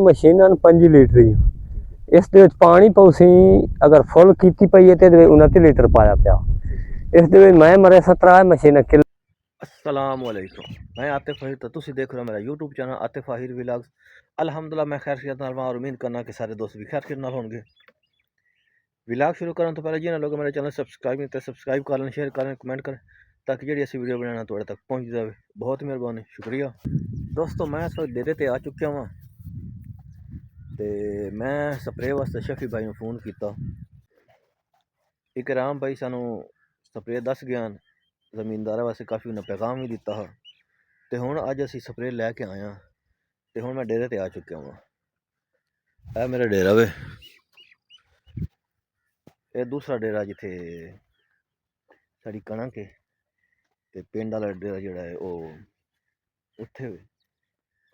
ਮਸ਼ੀਨਾਂ 5 ਲੀਟਰ ਹੀ ਇਸ ਦੇ ਵਿੱਚ ਪਾਣੀ ਪਉਸੀ ਅਗਰ ਫੁੱਲ ਕੀਤੀ ਪਈ ਹੈ ਤੇ 29 ਲੀਟਰ ਪਾਇਆ ਪਿਆ। ਇਸ ਦੇ ਵਿੱਚ ਮੈਂ ਮਰੇ 17 ਮਸ਼ੀਨਾਂ ਕਿਲ। अस्सलाम वालेकुम, मैं आतिफ फाहिर तो तुसी देख रहे हो मेरा यूट्यूब चैनल आतिफ फाहिर व्लॉग्स। अल्हम्दुलिल्लाह मैं खैरियत नाल और उम्मीद करना कि सारे दोस्त भी खैरियत नाल होंगे। व्लॉग शुरू करने तो पहले जिन्हें लोग मेरे चैनल सब्सक्राइब नहीं तो सब्सक्राइब कर लें, शेयर करें, कमेंट करें ताकि जी ऐसी वीडियो बनाना थोड़े तक पहुँच जाए। बहुत मेहरबानी, शुक्रिया दोस्तों। मैं इस वक्त डेरे ते आ चुका वहाँ तो मैं स्प्रे वास्ते शफी भाई ने फ़ोन किया। इकराम भाई सानू स्प्रे दस गया ज़मीनदारा वास्ते काफ़ी उन्हें पैगाम भी दिता है। तो हुण अज असी स्प्रे लैके आए हैं तो हुण मैं डेरे ते आ चुका हाँ। यह मेरा डेरा वे, यह दूसरा डेरा जिथे साड़ी कणक है तो पिंड वाला डेरा जोड़ा है वह उत्थे वे।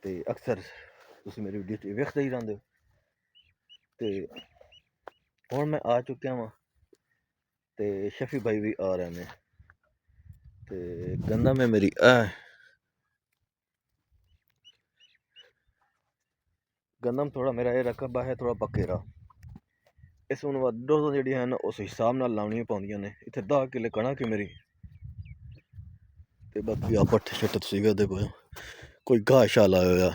तो अक्सर तुसीं मेरी वीडियो वेखदे ही रहिंदे हो। तो हुण मैं आ चुका वहाँ तो शफी भाई भी आ रहे हैं। तो गंदा में मेरी गंदम थोड़ा मेरा ये रकबा है थोड़ा पक्केरा। इस हूँ डोज़ां जिहड़ियां हैं उस हिसाब नाल लाउणियां पौंदियां ने। इत्थे 10 किले कणक है मेरी ते बाकी आ पट्ठे शट्ठे तुसीं वेखदे पए हो। कोई घाह शाह लाया होया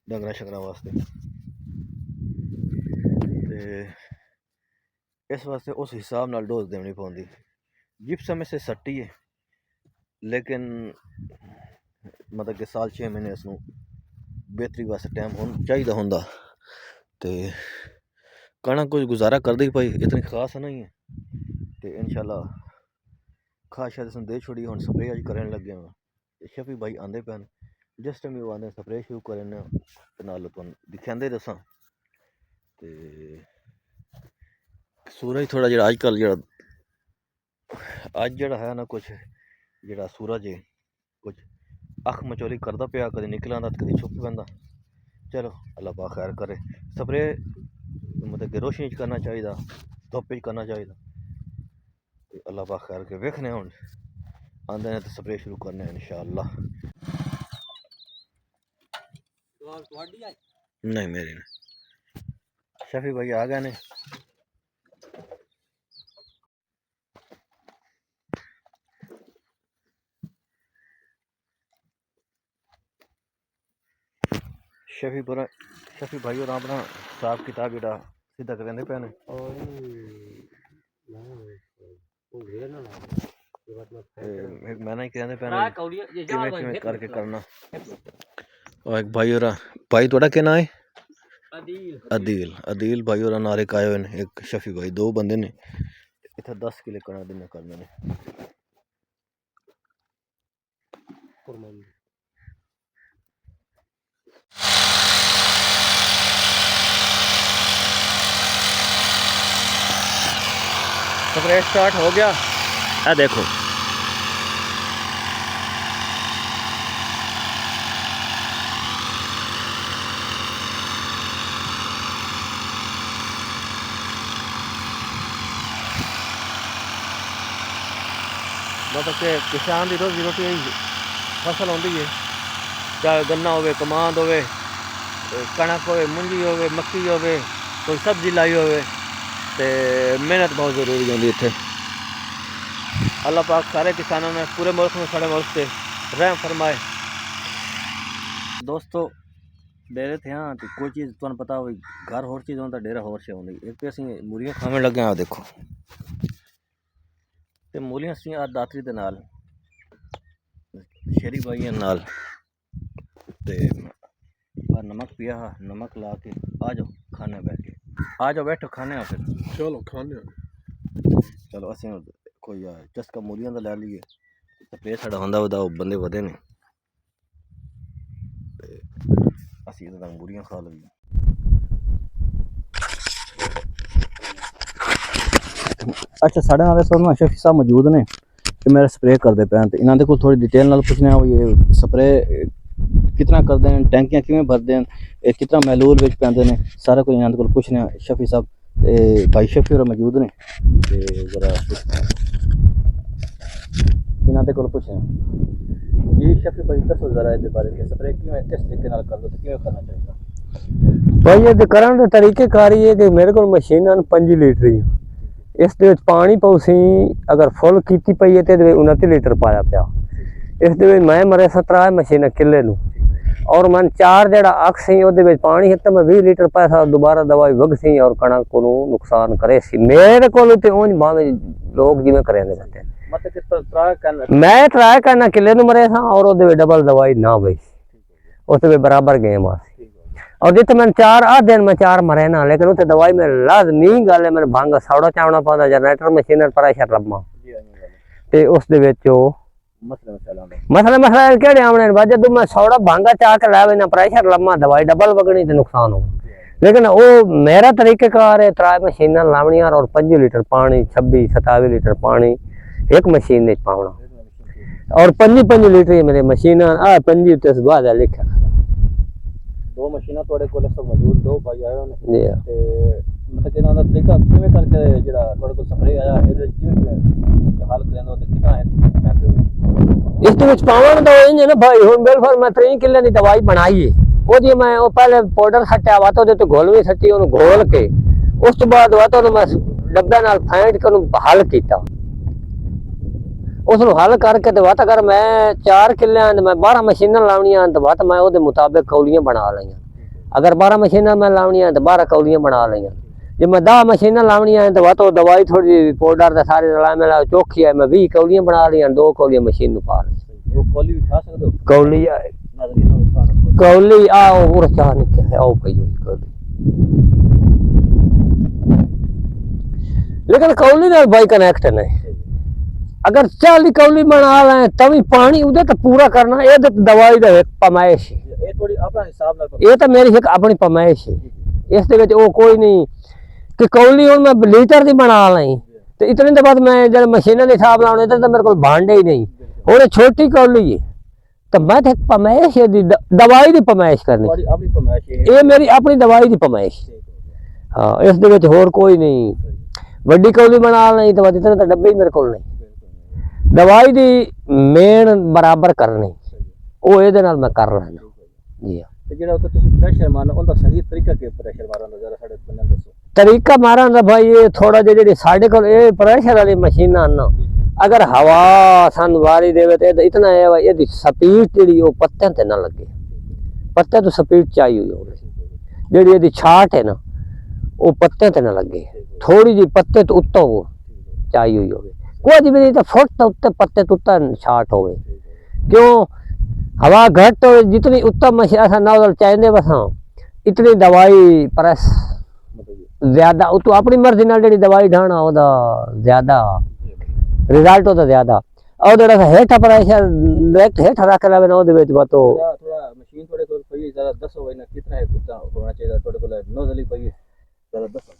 डंगरां शंगरां वास्ते। ते इस वास्ते उस हिसाब नाल डोज देनी पौंदी। जिप्सम से सट्टी है लेकिन मतलब कि साल 6 महीने इसनूं बेहतरी वास्ते टाइम चाहिए होंदा। तो कणक कुछ गुजारा कर दी पाई, इतनी खास नहीं है। तो इंशाल्लाह खास शायद इसने दे छोड़ी। हम स्प्रे अज करन लगे हैं। शफी भाई आंदे पैन, जिस टाइम वो आंदे स्प्रे शुरू करन नाल तुहानूं दिखांदे दसां। तो सूरज थोड़ा जो अजकल जो अज जड़ा है ना कुछ जड़ा सूरज है कुछ अख मचोली करता पिया, कभी निकल आंदा कभी छुप पैंदा। चलो अल्लाह पाक खैर करे। स्प्रे मतलब कि रोशनी च करना चाहिए, धुप्प च करना चाहिए। तो अल्लाह पाक खैर के वेखने हुण आंदे ने तो स्प्रे शुरू करने इंशाअल्लाह। नहीं मेरी नहीं, शफी भाई आ गए ने। शफी भाई और अपना हिसाब किताब जो सीधा करेंदे पे ने। मैंने ही कहने पे करके करना। और एक भाई और भाई थोड़ा क्या नाम है? अदील। अदील भाई और नारे काए हुए ने। एक शफी भाई, दो बंदे ने इतना 10 किले कणक दिन करने ने। स्प्रे स्टार्ट हो गया है, देखो मतलब कि किसान की रोजी रोटी फसल आती है, चाहे गन्ना हो, कमांद हो, कणक हो, मुंजी हो, मक्की हो, कोई सब्जी लाई हो। तो मेहनत बहुत जरूरी होती इत्थे। अल्लाह पाक सारे किसानों ने पूरे मुल्क में साढ़े मुल्क से रहम फरमाए। दोस्तों डेरे थे हाँ तो कोई चीज़ तुहानूं पता हो, घर होर चीज़ होंदा डेरा होर शे होंदी। एक तो असीं मूलियां खावन लगे हाँ, देखो तो मूलियां असीं आ दातरी दे नाल शेरी भाई नाल ते नमक पिया हा। नमक ला के आ जाओ खाने बैठ के, आ जाओ बैठो खाने। फिर चलो खाने, चलो असीं कोई चस्का मूलियां दा लै लीए। स्प्रे साढ़ा होंदा ओह्दा बंदे वधे ने असीं इहदे नाल मूलियां खा लईए। अच्छा साढ़े नाल इस वक्त शफी साहब मौजूद ने कि मेरा स्प्रे करते पे तो इन्होंने को थोड़ी डिटेल नाल पुछने ये स्प्रे कितना करते हैं, टैंकियां किवें भरते हैं, कितना महलूल विच पैंदे ने, सारा कुछ इन्होंने को पुछने। शफी साहब भाई शफी और मौजूद ने ते जरा इन्होंने को पुछने जी। शफी भाई दसो जरा इहदे बारे स्प्रे किवें किस तरीके नाल करदे ते किवें करना चाहिए? ਭਾਈ ਇਹ ਕਰਨ ਦਾ ਤਰੀਕੇ ਕਾਰ ਇਹ ਹੈ ਕਿ ਮੇਰੇ ਕੋਲ ਮਸ਼ੀਨਾਂ 5 ਲੀਟਰ ਹੀ ਇਸ ਦੇ ਵਿੱਚ ਪਾਣੀ ਪਾਉਸੀ ਅਗਰ ਫੁੱਲ ਕੀਤੀ ਪਈ ਹੈ ਤੇ ਇਹਦੇ ਵਿੱਚ 29 ਲੀਟਰ ਪਾਇਆ ਪਿਆ। ਇਸ ਦੇ ਵਿੱਚ ਮੈਂ ਮਰੇ 17 ਮਸ਼ੀਨਾਂ ਕਿੱਲੇ ਨੂੰ ਔਰ ਮੈਂ 4 ਜਿਹੜਾ ਅੱਖ ਸੀ ਉਹਦੇ ਵਿੱਚ ਪਾਣੀ ਹੈ ਤਾਂ ਮੈਂ 20 ਲੀਟਰ ਪੈਸਾ ਦੁਬਾਰਾ ਦਵਾਈ ਵਗ ਸੀ ਔਰ ਕਣਕ ਨੂੰ ਨੁਕਸਾਨ ਕਰੇ ਸੀ ਮੇਰੇ ਕੋਲ ਤੇ ਉਹ ਭਾਵੇਂ ਲੋਕ ਜਿਵੇਂ ਕਰਿਆਂਦੇ ਜਾਂਦੇ मतलब कि ट्राई करना मैं ट्राई करना किले ਨੂੰ ਮਰੇ ਸਾਂ ਔਰ ਉਹਦੇ ਵਿੱਚ ਡਬਲ ਦਵਾਈ ਨਾ ਪਈ उससे भी बराबर गए मासी और जिते मैंने 4 दिन में 4 मरे ना लेकिन उसे दवाई में लाजमी गल है मैंने भांगा सौड़ा चावना पाता जनरेटर मशीन प्रेशर लम्मा ते उस दे विच मसला केड़े आने बाद जदों मैं सौड़ा भांगा चा के लै ना प्रेशर लम्मा दवाई डबल वगनी ते नुकसान हो लेकिन वो मेरा तरीकेकार है 3 मशीन लावनियां और 5 लीटर पानी 26-27 लीटर पानी एक मशीन ने पावना और 5 लीटर मेरे मशीन आ 5 ते बाद लिखा 2 मशीनां ਤੁਹਾਡੇ ਕੋਲ ਸਭ ਮੌਜੂਦ 2 ਭਾਈ ਆਏ ਹੋਣੇ ਜੀ ਤੇ ਮਤਲਬ ਕਿ ਇਹਨਾਂ ਦਾ ਤਰੀਕਾ ਕਿਵੇਂ ਕਰਕੇ ਜਿਹੜਾ ਤੁਹਾਡੇ ਕੋਲ ਸਪਰੇ ਆਇਆ ਇਹਦੇ ਵਿੱਚ ਕਿਵੇਂ ਹੱਲ ਕਰਿੰਦਾ ਤੇ ਕਿੰਨਾ ਹੈ ਇਸ ਦੇ ਵਿੱਚ ਪਾਵਣ ਦਾ ਇੰਜ ਨਾ ਭਾਈ ਹੁਣ ਬਿਲਕੁਲ ਮੈਂ 3 ਕਿੱਲੇ ਦੀ ਦਵਾਈ ਬਣਾਈ ਹੈ ਉਹਦੀ ਮੈਂ ਉਹ ਪਹਿਲੇ ਪਾਊਡਰ ਸੱਟਿਆ ਵਾ ਤਾਂ ਉਹਦੇ ਤੇ ਘੋਲ ਵੀ ਸੱਟੀ ਉਹਨੂੰ ਘੋਲ ਕੇ ਉਸ ਤੋਂ ਬਾਅਦ ਵਾ ਤਾਂ ਉਹਨੂੰ ਮੈਂ ਡੱਬੇ ਨਾਲ ਫੈਂਟ ਕੇ ਉਹਨੂੰ ਹੱਲ ਕੀਤਾ उसनू हल करके तो वत अगर मैं 4 किले मैं 12 मशीन लावनिया तो वत मैं वो मुताबिक कौलियां बना लिया अगर 12 मशीन मैं लावनिया तो 12 कौलियां बना लिया जो मैं 10 मशीन लावनिया तो वत दवाई थोड़ी पाउडर का सारे रला मिला चौखी है मैं 20 कौलियां बना लिया 2 कौलियां मशीन पा ली कौली कौली आओ पूरा चाह निकल आओ पई लेकिन कौली ना भाई कनेक्ट नहीं अगर 40 कौली बना लें तभी पानी उधर तो पूरा करना ये तो दवाई का एक पमाइश है ये तो मेरी एक अपनी पमाइश है इस दे विच वो कोई नहीं कि कौली हुण मैं लीटर की बना ली तो इतने तो बाद मैं जब मशीनों के हिसाब लाने तो मेरे को भांडे ही नहीं और छोटी कौली है तो मैं तो पमाइश है दवाई की पमाइश करनी ये मेरी अपनी दवाई की पमाइश हाँ इस दे विच होर कोई नहीं वड्डी कौली बना ली तो इतने तो डब्बे ही मेरे को नहीं दवाई दी मेन बराबर करनी वो ये मैं कर लेना जी तरीका मारन दा भाई ये थोड़ा जिहा साडे कोल ये प्रेशर वाली मशीनां ना अगर हवा सन वारी देवे तो इतना है ये स्पीड जी पत्तियां ते ना लगे पत्ते तो स्पीड चाहिए होगी जी ये छाट है ना वो पत्तियां ते ना लगे थोड़ी जी पत्ते तो उत्तो वो चाहिए होगी कुछ भी नहीं तो फुट तो उत्ते पत्ते तो उत्ता छाट हो क्यों हवा घट हो जितनी उत्तम मशीन नॉजल चाहिए बस हाँ इतनी दवाई प्रेस ज्यादा तो अपनी मर्जी नाल जेहड़ी दवाई ढाना ओदा ज्यादा रिजल्ट होता ज्यादा और जेहड़ा हेठा प्रेशर डायरेक्ट हेठा रख लवे ना ओदे विच वा तो थोड़ा मशीन थोड़े कोल पई जरा दसो भाई ना कितना है कुत्ता होना चाहिए थोड़े कोल नॉजल ही पई जरा दसो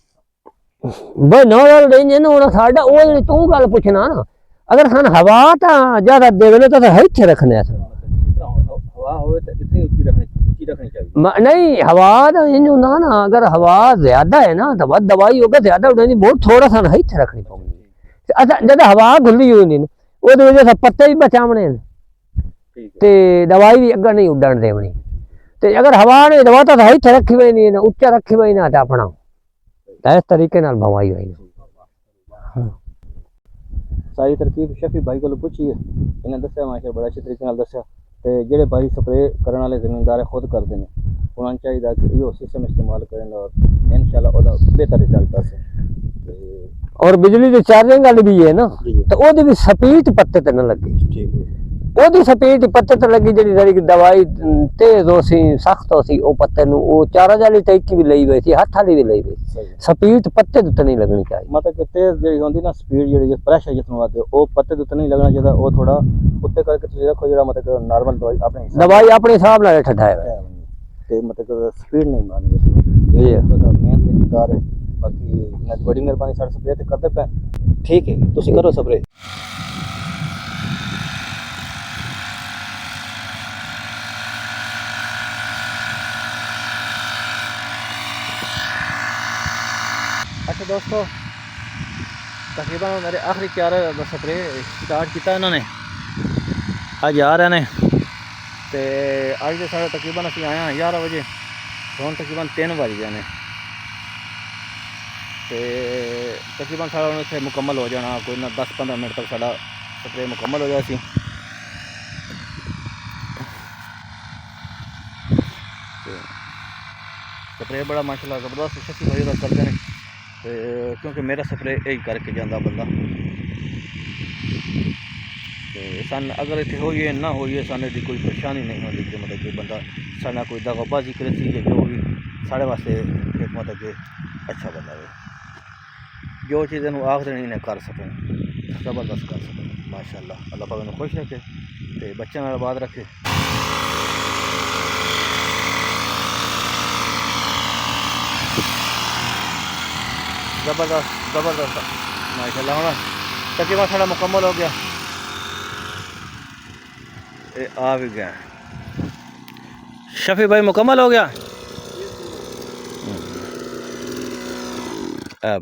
भाई नॉजल रेंज ना होना साडा ओ जेहड़ी तू गल पूछना ना अगर सन हवा ता ज्यादा देवे तो हेठे रखने हवा होवे तो इतनी ऊंची रखनी चाहिए नहीं हवा तो इंज होंदा ना अगर हवा ज्यादा है ना तो दवाई होगा ज्यादा उड़नी बहुत थोड़ा सा हेठे रखनी पौंदी अच्छा जब हवा खुली हुई नहीं ओदे वजह से पत्ते भी बचावने ते दवाई भी अगर नहीं उड़न देवनी ते अगर हवा ने दवा तो हेठे रखी हुई नहीं ऊंचा रखी हुई ना तो अपना इस तरीके नाल भवाई हुई सारी तरकीब शफी भाई को पूछी है इन्हें दस्या माशा बड़ा अच्छे तरीके नाल दस्या ते जेडे भाई स्प्रे करने वाले जमींदार खुद करते हैं उन्होंने चाहिए कि यो सिस्टम इस्तेमाल करें और इंशाल्लाह ओदा बेहतर रिजल्ट आसे और बिजली की चार्जिंग वाली भी है ना तो ओदी भी स्पीड पत्ते ते ना लगे ठीक है ओदी स्पीड पत्ते ते लगी जेडी दवाई तेज हो सी सख्त हो सी ओ पत्ते नु ओ 4000 वाली टैंकी भी लई हुई थी हाथ वाली भी लई हुई स्पीड पत्ते ते नहीं लगनी चाहिए मतलब कि तेज जेडी होंदी ना स्पीड जेडी प्रेशर जितना आते ओ पत्ते ते नहीं लगना चाहिए ओ थोड़ा उत्ते करके तुसी रखो जेड़ा मतलब नॉर्मल दवाई अपने हिसाब नाल ठठाए ते मतलब स्पीड नहीं मारनी ये मेन तरीकेकार है बाकी ना बड़ी मेहरबानी सारे स्प्रे ते करते पे ठीक है तुसी करो स्प्रे अच्छा दोस्तों तकरीबन मेरे आखिरी 4 स्प्रे स्टार्ट किया इन्होंने अज आ रहे हैं तो अज तो साढ़े तकरीबन अभी आए हैं 11 बजे ਹੁਣ ਤਕਰੀਬਨ 3 ਵੱਜ ਗਏ ਨੇ ਤੇ ਤਕਰੀਬਨ ਸਾਡਾ ਹੁਣ ਇੱਥੇ ਮੁਕੰਮਲ ਹੋ ਜਾਣਾ, ਕੋਈ ਨਾ 10-15 ਮਿੰਟ ਤੱਕ ਸਾਡਾ ਸਪਰੇ ਮੁਕੰਮਲ ਹੋ ਜਾਇਆ ਸੀ। ਸਪਰੇ ਬੜਾ ਮਾਸ਼ਾਅੱਲਾ ਜ਼ਬਰਦਸਤ ਸ਼ਕੀ ਭਾਈ ਦਾ ਕਰਦੇ ਨੇ ਤੇ ਕਿਉਂਕਿ ਮੇਰਾ ਸਪਰੇ ਇਹੀ ਕਰਕੇ ਜਾਂਦਾ ਬੰਦਾ ਤੇ ਸਾਨੂੰ ਅਗਰ ਇੱਥੇ ਹੋਈਏ ਨਾ ਹੋਈਏ ਸਾਨੂੰ ਦੀ ਕੋਈ ਪਰੇਸ਼ਾਨੀ ਨਹੀਂ ਹੁੰਦੀ ਕਿ ਮਤਲਬ ਕਿ ਬੰਦਾ ਸਾਡਾ ਕੋਈ दगाबाजी करे सी जो भी साढ़े वास्ते एक मतलब कि अच्छा बंदा है, जो चीज़ आख देनी इन्हें कर सकें ज़बरदस्त कर सकें माशाअल्लाह। अल्लाह पाक इन्हें खुश रखे तो बच्चों नाल आबाद रखे। ज़बरदस्त ज़बरदस्त माशाअल्लाह। हम तकरीबन साढ़ा मुकम्मल हो गया, ये आ भी गया शफी भाई मुकम्मल हो गया।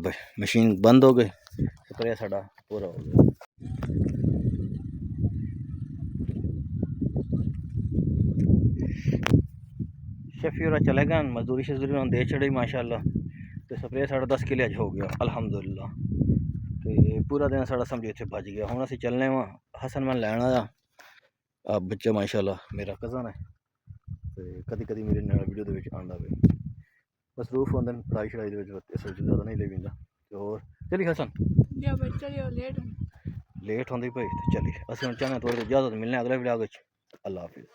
भाई मशीन बंद हो गई, स्प्रे साड़ा पूरा हो गया। शफी और चले गए मजदूरी शजूरी दे चढ़ी माशाअल्लाह तो स्प्रे साड़ा 10 किले हो गया अल्हम्दुलिल्लाह। तो पूरा दिन साड़ा समझो इतने बच गया। हम असी चलने वहाँ हसन मन लैन आया बच्चा माशाअल्लाह मेरा कज़न है तो कदी कदी मेरे नाल वीडियो दे विच आंदा वे, मसरूफ होंदे न पढ़ाई शढ़ाई दे विच इस वजह ज़्यादा नहीं ले पींदा। तो होर चली हसन लेट होंदी भाई तो चली असीं हुण चाहने थोड़ी इजाज़त मिलने अगले व्लॉग विच। अल्लाह हाफिज़।